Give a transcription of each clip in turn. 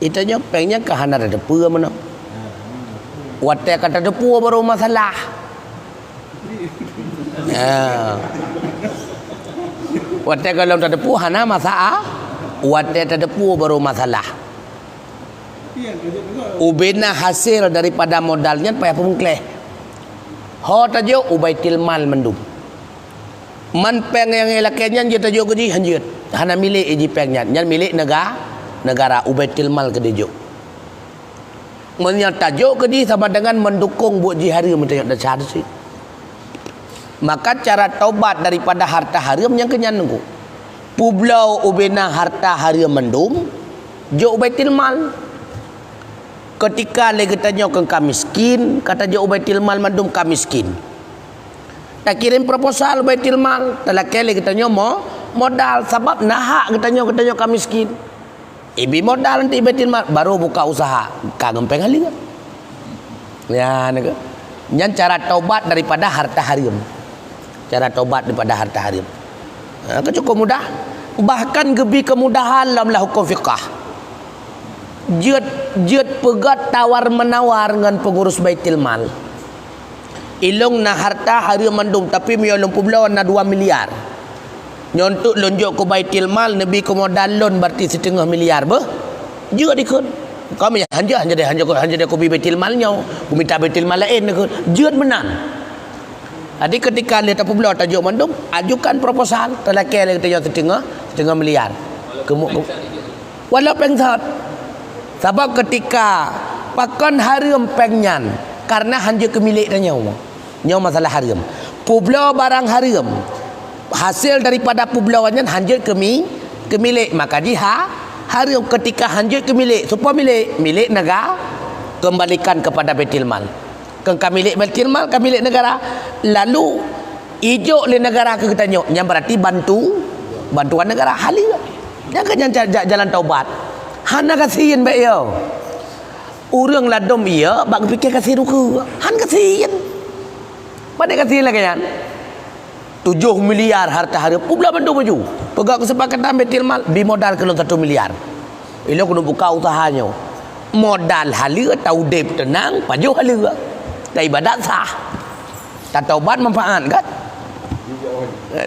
Itanya pengen ke hana ada pua mana. Wate kata ada pua baru masalah. Wate kalau tak ada pua hana masalah. Wate tak ada pua baru masalah. Ubena hasil daripada modalnya payah pemungkleh. Ho tajo ubaitil mal mendum. Man peng yang elaknya dia tajo gaji hanjut. Hana milik eji pengnya, nyan milik negara ubaitil mal ke dejo. Menyata tajo gaji sama dengan mendukung buat jihari mentayok dah cari sih. Maka cara taubat daripada harta haram yang kenyan nunggu. Pulau ubena harta haram mendum, jo ubaitil mal. Ketika lagi tanya ke miskin, kata jo ubaitil mal mandum miskin. Tak kirim proposal ubaitil mal, telah kali kita tanya modal sebab nahak kita tanya miskin. Ibi modal nanti ubaitil mal baru buka usaha, kagem pengali kan. Ya nego. Nyan cara taubat daripada harta haram. Cara taubat daripada harta haram. Cukup mudah. Bahkan gebi kemudahan dalam hukum fiqah. Jut pegat tawar menawar dengan pengurus baitil mal. Ilung na harta hari mandum tapi miolong publawan na 2 miliar. Nyontuk lonjok ke baitil mal nabi ke modal loan berarti 1,5 miliar beh. Jut dikun. Kami hanja ko baitil malnya. Ku minta baitil mal lain dikun. Jut menang. Jadi ketika lihat publawan tajuk mandum, ajukan proposal telaki lagi tajuk 1,5 miliar. Walau pengsat. Sebab ketika pakan haram pengnyan karena hanya kemilik dan nyawa masalah haram. Pulau barang haram hasil daripada publauannya hanya kemilik maka dia haram ketika hanya kemilik supaya milik negara kembalikan kepada baitul mal. Kemilik baitul mal kemilik negara lalu ijo le negara ke kita yang berarti bantuan negara halia. Jangan jalan taubat. Hana kasihin baik ya. Urang ladom iya, bak fikir kasih ruku. Han kasihin. Pada kasihin lagi kan? 7 miliar harta haram. Pula bantu maju. Pegak kesepakatan betil mal bi modal kalau 1 miliar. Ilo kena buka usahanya. Modal halia tau dep tenang, paju halia. Tak ibadat sah. Tak taubat manfaat kan?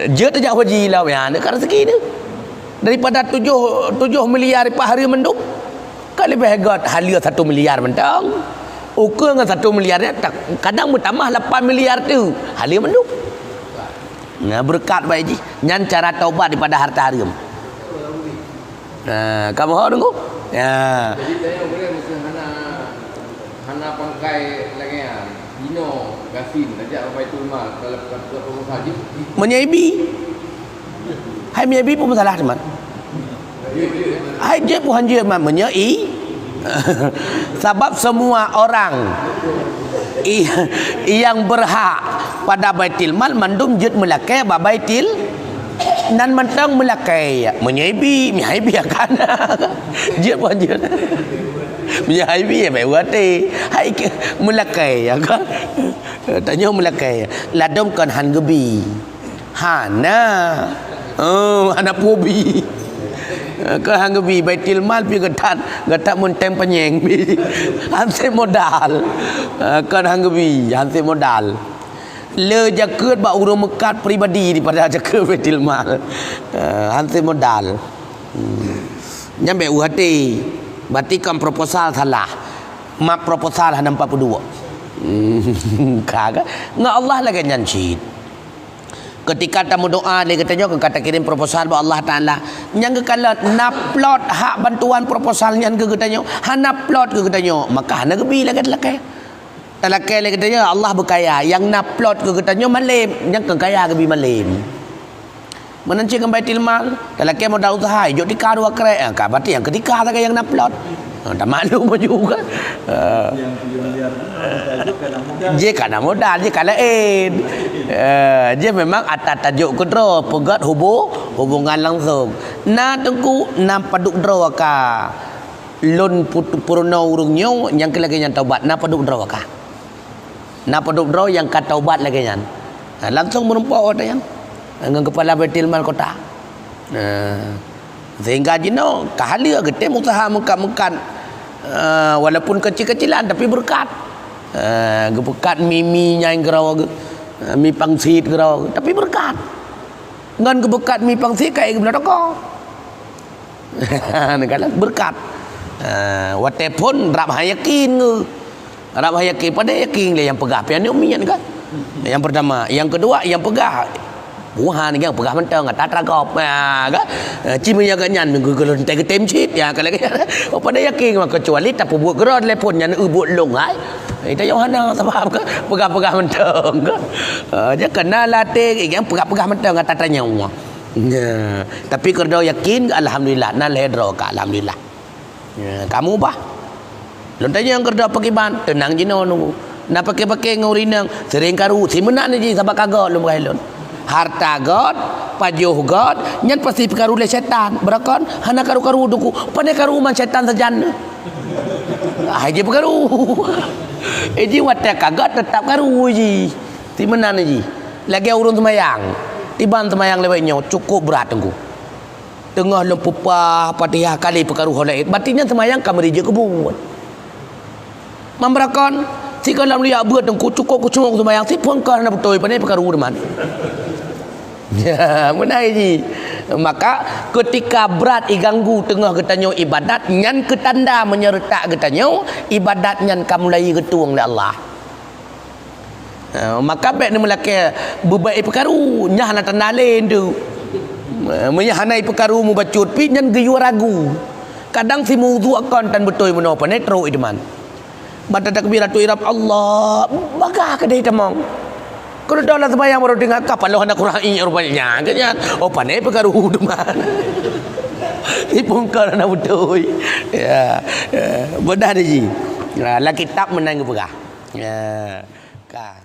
Dia tak haji lah ya, nak rezeki ni. Daripada 7 miliar per hari menduk kan lebih hebat halia 1 miliar mentang ukur dengan 1 miliar ni kadang bertambah 8 miliar tu halia menduk berkat baik ji nyan cara taubat daripada harta haram. Kamu tahu tunggu ya jadi saya boleh mesti hana pangkai lagi ya dino gasin ajak baitul mal kalau pengusaha menyaibi hai menyaibi pun masalah teman. Hai je pun hanya menyai. Sebab semua orang yang berhak pada baitil mal mandum jut melakai baitil nan mentang melakai menyaibi akan je pun je menyaibi baik wate hai melakai kan tanya melakai ladom kan han gebi hana hana pobi ke hanggebi baitil mal pi gatat mun tem penyeng bi hanse modal kan hanggebi hanse modal le jakeut ba urang mekat pribadi daripada jakeut baitil mal hanse modal nyambe uhati berarti kan proposal salah mak proposal hana 42 kagak ngah Allah lagi nyancit. Ketika tamu doa dia katanya kata kirim proposal buat Allah Taala yang kala naplot hak bantuan proposalnya ke katanya hana plot ke katanya maka hana gebi lagi talakai lagi katanya Allah berkaya yang naplot ke katanya malim yang kaya gebi malim menancing baitil mal talakai modal usaha jok dikar 2 krek ka berarti yang ketika tak yang naplot tak maklum juga yang 7 miliar je kana modal je kala dia memang atas tajuk kedra pegat hubungan langsung na tengku na paduk dra ka lon purna urungnya yang kelagi yang taubat na paduk dra ka na paduk dra yang ka taubat lagi yang langsung menumpah ada yang dengan kepala baitul mal kota sehingga jino kahalia gede usaha mekan Walaupun kecil-kecilan tapi berkat. Berkat mi nyai gerau mi pangsit gerau tapi berkat. Ngan berkat mi pangsit kai benar kok. Negala berkat. Wate pun rap hayakin ke. Rap hayakin pada yakin yang pegah pian ni umi kan. Yang pertama, yang kedua yang pegah buah ni yang pegah mentang tak teragap kan cima yang ganyan minggu kalau tak ketem cit ya kalau pada yakin kecuali tak buat gerak telefon yang ubut long ai itu yang mana sebab ke pegah-pegah mentang kan dia kena latih yang pegah-pegah mentang tak tanya uang tapi kalau yakin alhamdulillah nah ledro ka alhamdulillah kamu bah lontanya yang kerja pakai ban tenang jino nunggu nak pakai ngurinang sering karu si menak ni ji sabak kagak lu merailun harta god pajuh god nyan pasti perkaru le setan berakon hana karu-karu duku pane karu man setan sajan je perkaru ji watte kagat tetap karu ji ti menan ji lagi urun semayang tiban semayang lewatnya cukup berat tengku tengah lempupah Fatihah kali perkaru holaid batinya semayang kamari je kebun membrakon si kalau lihat buat tengku cukup kucung semayang si pun kan betul pane perkaru deman. Ya, benar ji. Maka ketika berat iganggu tengah ketanyo ibadat nyan ketanda menyerta ketanyo ibadat nyan kamu lagi ketuang oleh Allah. Maka baik ni melaka bebai perkaru nyah na tandalen tu. Menyahanai perkaru mu bacut pi nyan geyu ragu. Kadang si mudhu akon tan betul menapa ne tro iman. Bata takbiratu irab Allah bagah kedai tamong. Kalau dalam sembahyang baru dengar kapal lo hendak kurang ini rupanya kan oh pandai perkara huduman ipun karena betul ya benar ji la kitab menang ke pegah ya ka